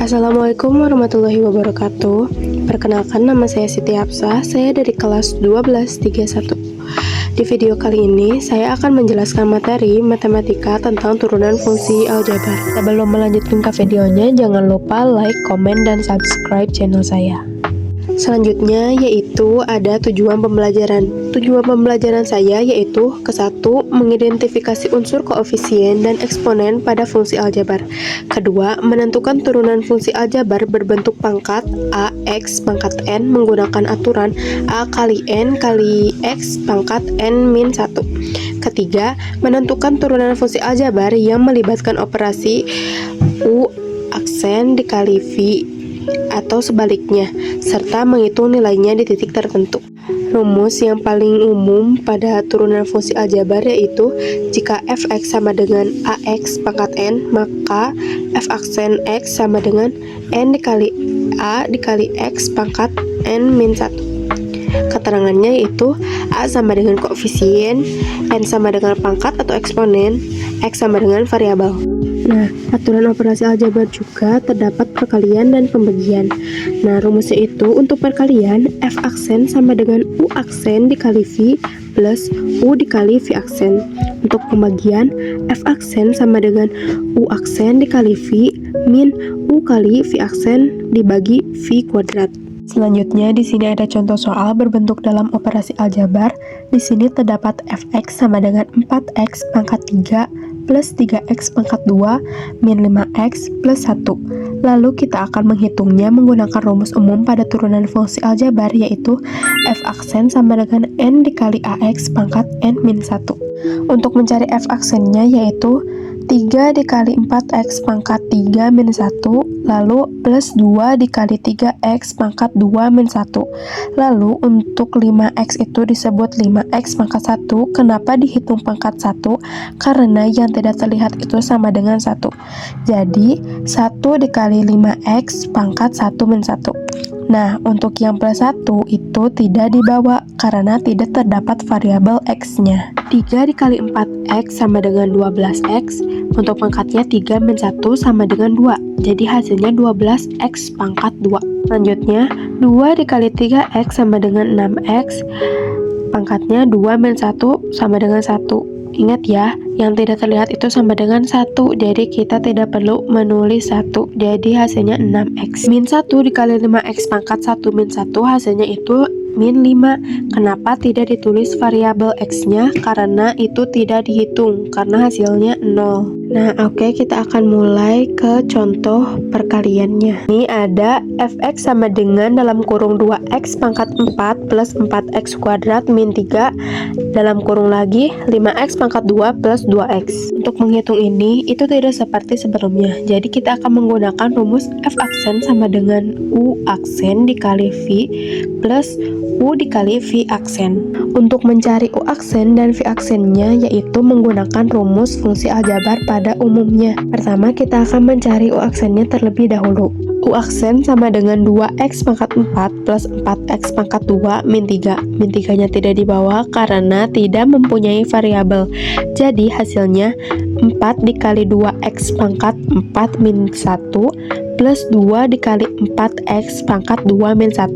Assalamualaikum warahmatullahi wabarakatuh. Perkenalkan, nama saya Siti Hapsah, saya dari kelas 1231. Di video kali ini, saya akan menjelaskan materi matematika tentang turunan fungsi aljabar. Sebelum melanjutkan ke videonya, jangan lupa like, komen, dan subscribe channel saya. Selanjutnya yaitu ada tujuan pembelajaran. Tujuan pembelajaran saya yaitu ke-1, mengidentifikasi unsur koefisien dan eksponen pada fungsi aljabar. Kedua, menentukan turunan fungsi aljabar berbentuk pangkat a x pangkat n menggunakan aturan a kali n kali x pangkat n min 1. Ketiga, menentukan turunan fungsi aljabar yang melibatkan operasi u aksen dikali v atau sebaliknya, serta menghitung nilainya di titik tertentu. Rumus yang paling umum pada turunan fungsi aljabar yaitu jika f(x) sama dengan ax pangkat n, maka f aksen x sama dengan n dikali a dikali x pangkat n min 1. Keterangannya yaitu a sama dengan koefisien, n sama dengan pangkat atau eksponen, x sama dengan variabel. Nah, aturan operasi aljabar juga terdapat perkalian dan pembagian. Nah, rumusnya itu untuk perkalian f aksen sama dengan u aksen dikali v plus u dikali v aksen. Untuk pembagian f aksen sama dengan u aksen dikali v min u kali v aksen dibagi v kuadrat. Selanjutnya di sini ada contoh soal berbentuk dalam operasi aljabar. Di sini terdapat fx sama dengan 4x pangkat 3 plus 3x pangkat 2 min 5x plus 1. Lalu kita akan menghitungnya menggunakan rumus umum pada turunan fungsi aljabar yaitu f aksen sama dengan n dikali ax pangkat n min 1. Untuk mencari f aksennya yaitu 3 dikali 4x pangkat 3 min 1, lalu plus 2 dikali 3x pangkat 2 min 1. Lalu untuk 5x itu disebut 5x pangkat 1. Kenapa dihitung pangkat 1? Karena yang tidak terlihat itu sama dengan 1. Jadi 1 dikali 5x pangkat 1 min 1. Nah, untuk yang plus 1 itu tidak dibawa karena tidak terdapat variabel x-nya. 3 dikali 4x sama dengan 12x. Untuk pangkatnya 3 min 1 sama dengan 2. Jadi hasilnya 12x pangkat 2. Selanjutnya, 2 dikali 3x sama dengan 6x. Pangkatnya 2 min 1 sama dengan 1. Ingat ya, yang tidak terlihat itu sama dengan 1, jadi kita tidak perlu menulis 1, jadi hasilnya 6x. Min 1 dikali 5x pangkat 1 min 1 hasilnya itu min 5. Kenapa tidak ditulis variabel x-nya? Karena itu tidak dihitung, karena hasilnya 0. Nah, oke, kita akan mulai ke contoh perkaliannya. Ini ada fx sama dengan dalam kurung 2x pangkat 4 plus 4x kuadrat min 3 dalam kurung lagi 5x pangkat 2 plus 2x. Untuk menghitung ini, itu tidak seperti sebelumnya. Jadi kita akan menggunakan rumus f aksen sama dengan u aksen dikali v plus u dikali v aksen. Untuk mencari u aksen dan v aksennya yaitu menggunakan rumus fungsi aljabar pada umumnya. Pertama kita akan mencari u aksennya terlebih dahulu. U aksen sama dengan 2x pangkat 4 plus 4x pangkat 2 min 3. Min 3-nya tidak dibawa karena tidak mempunyai variabel. Jadi hasilnya 4 dikali 2x pangkat 4 min 1 plus 2 dikali 4x pangkat 2 min 1.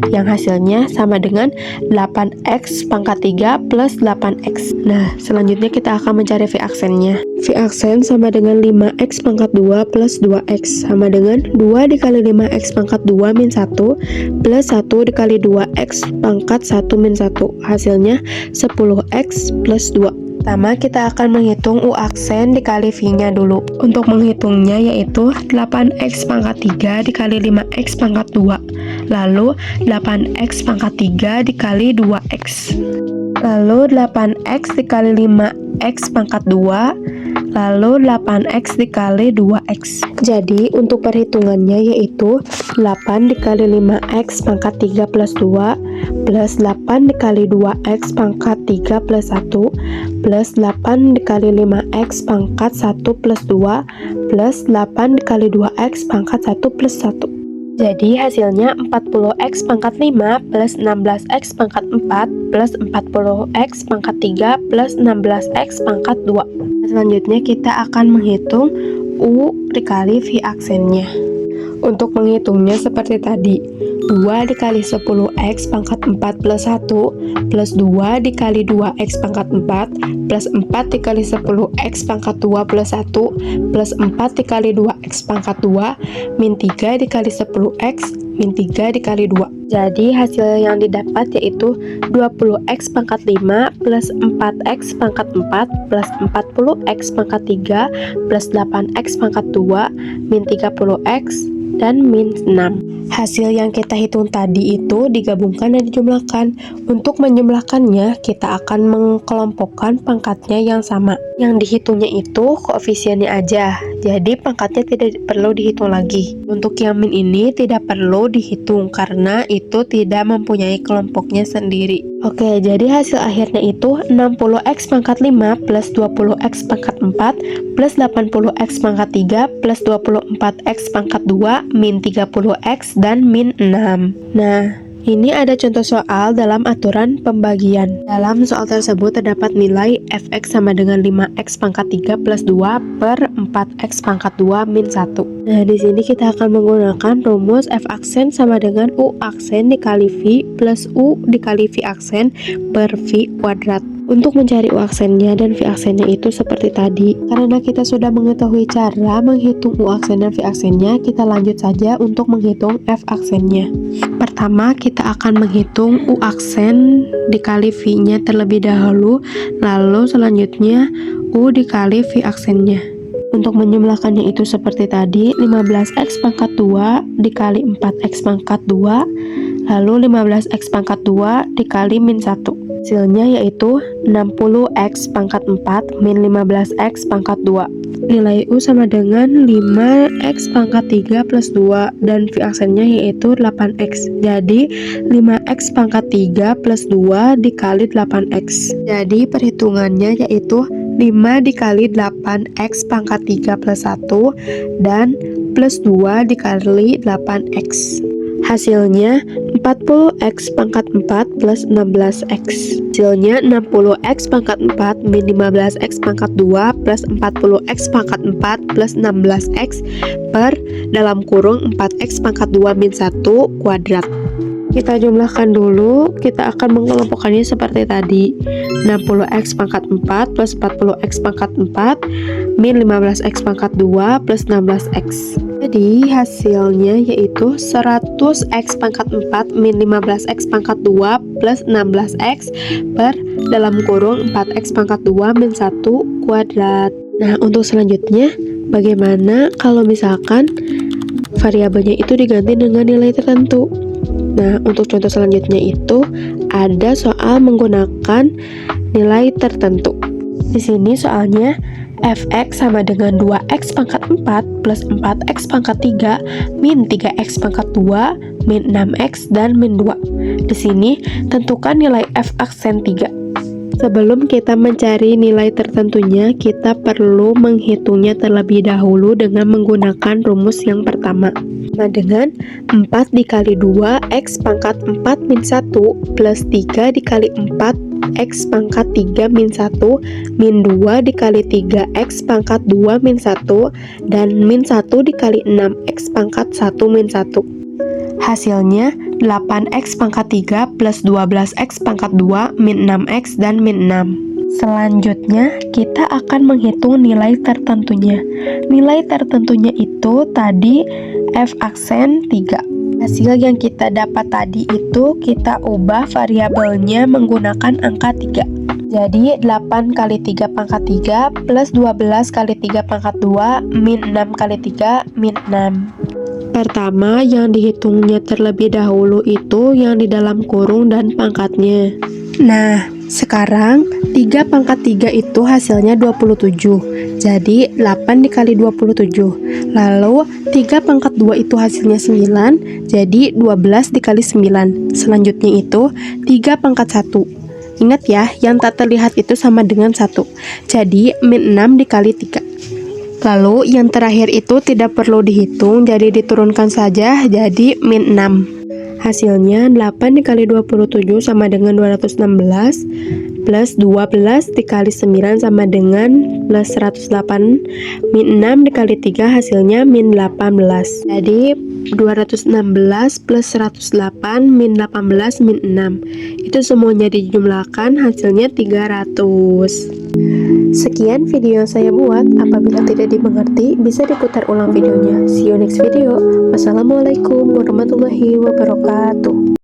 Yang hasilnya sama dengan 8x pangkat 3 plus 8x. Nah, selanjutnya kita akan mencari v aksennya. V aksen sama dengan 5x pangkat 2 plus 2x sama dengan 2 dikali 5x pangkat 2 min 1 plus 1 dikali 2x pangkat 1 min 1. Hasilnya 10x plus 2. Pertama kita akan menghitung u aksen dikali v-nya dulu. Untuk menghitungnya yaitu 8x pangkat 3 dikali 5x pangkat 2. Lalu 8x pangkat 3 dikali 2x. Lalu 8x dikali 5x pangkat 2. Lalu 8x dikali 2x. Jadi untuk perhitungannya yaitu 8 dikali 5x pangkat 3 plus 2 plus 8 dikali 2x pangkat 3 plus 1 plus 8 dikali 5x pangkat 1 plus 2 plus 8 dikali 2x pangkat 1 plus 1. Jadi hasilnya 40x pangkat 5 plus 16x pangkat 4 plus 40x pangkat 3 plus 16x pangkat 2. Selanjutnya kita akan menghitung U dikali V aksennya. Untuk menghitungnya seperti tadi, 2 dikali 10x pangkat 4 plus 1 plus 2 dikali 2x pangkat 4 plus 4 dikali 10x pangkat 2 plus 1 plus 4 dikali 2x pangkat 2 min 3 dikali 10x min 3 dikali 2. Jadi hasil yang didapat yaitu 20x pangkat 5 plus 4x pangkat 4 plus 40x pangkat 3 plus 8x pangkat 2 min 30x dan min 6. Hasil yang kita hitung tadi itu digabungkan dan dijumlahkan. Untuk menjumlahkannya, kita akan mengelompokkan pangkatnya yang sama. Yang dihitungnya itu koefisiennya aja, jadi pangkatnya tidak perlu dihitung lagi. Untuk yang min ini tidak perlu dihitung karena itu tidak mempunyai kelompoknya sendiri. Oke, jadi hasil akhirnya itu 60x pangkat 5 plus 20x pangkat 4 plus 80x pangkat 3 plus 24x pangkat 2 min 30x dan min 6. Nah, ini ada contoh soal dalam aturan pembagian. Dalam soal tersebut terdapat nilai fx sama dengan 5x pangkat 3 plus 2 per 4x pangkat 2 min 1. Nah, di sini kita akan menggunakan rumus f aksen sama dengan u aksen dikali v plus u dikali v aksen per v kuadrat. Untuk mencari U aksennya dan V aksennya itu seperti tadi. Karena kita sudah mengetahui cara menghitung U aksen dan V aksennya, kita lanjut saja untuk menghitung F aksennya. Pertama, kita akan menghitung U aksen dikali V-nya terlebih dahulu, lalu selanjutnya U dikali V aksennya. Untuk menjumlahkannya itu seperti tadi, 15x pangkat 2 dikali 4x pangkat 2, lalu 15x pangkat 2 dikali min 1. Hasilnya yaitu 60x pangkat 4 min 15x pangkat 2. Nilai U sama dengan 5x pangkat 3 plus 2 dan V aksennya yaitu 8x. Jadi 5x pangkat 3 plus 2 dikali 8x. Jadi perhitungannya yaitu 5 dikali 8x pangkat 3 plus 1 dan plus 2 dikali 8x. Hasilnya 40x pangkat 4 plus 16x. Hasilnya 60x pangkat 4 min 15x pangkat 2 plus 40x pangkat 4 plus 16x per dalam kurung 4x pangkat 2 min 1 kuadrat. Kita jumlahkan dulu, kita akan mengelompokkannya seperti tadi. 60x pangkat 4 plus 40x pangkat 4 min 15x pangkat 2 plus 16x. Jadi hasilnya yaitu 100x pangkat 4 min 15x pangkat 2 plus 16x per dalam kurung 4x pangkat 2 min 1 kuadrat. Nah, untuk selanjutnya bagaimana kalau misalkan variabelnya itu diganti dengan nilai tertentu? Nah, untuk contoh selanjutnya itu ada soal menggunakan nilai tertentu. Di sini soalnya fx sama dengan 2x pangkat 4 plus 4x pangkat 3 min 3x pangkat 2 min 6x dan min 2. Di sini tentukan nilai f aksen 3. Sebelum kita mencari nilai tertentunya, kita perlu menghitungnya terlebih dahulu dengan menggunakan rumus yang pertama. Sama dengan 4 dikali 2 x pangkat 4 min 1 plus 3 dikali 4 x pangkat 3 min 1 min 2 dikali 3 x pangkat 2 min 1 dan min 1 dikali 6 x pangkat 1 min 1. Hasilnya 8x pangkat 3 plus 12x pangkat 2 min 6x dan min 6. Selanjutnya kita akan menghitung nilai tertentunya. Nilai tertentunya itu tadi f aksen 3. Hasil yang kita dapat tadi itu kita ubah variabelnya menggunakan angka 3. Jadi 8 kali 3 pangkat 3 plus 12 kali 3 pangkat 2 min 6 kali 3 min 6. Pertama, yang dihitungnya terlebih dahulu itu yang di dalam kurung dan pangkatnya. Nah, sekarang 3 pangkat 3 itu hasilnya 27. Jadi 8 dikali 27. Lalu 3 pangkat 2 itu hasilnya 9. Jadi 12 dikali 9. Selanjutnya itu 3 pangkat 1. Ingat ya, yang tak terlihat itu sama dengan 1. Jadi min 6 dikali 3. Lalu yang terakhir itu tidak perlu dihitung, jadi diturunkan saja, jadi min 6. Hasilnya 8 dikali 27 sama dengan 216, plus 12 dikali 9 sama dengan plus 108, min 6 dikali 3 hasilnya min 18. Jadi 216 plus 108 min 18 min 6. Itu semuanya dijumlahkan hasilnya 300. Sekian video yang saya buat. Apabila tidak dimengerti, bisa diputar ulang videonya. See you next video. Wassalamualaikum warahmatullahi wabarakatuh.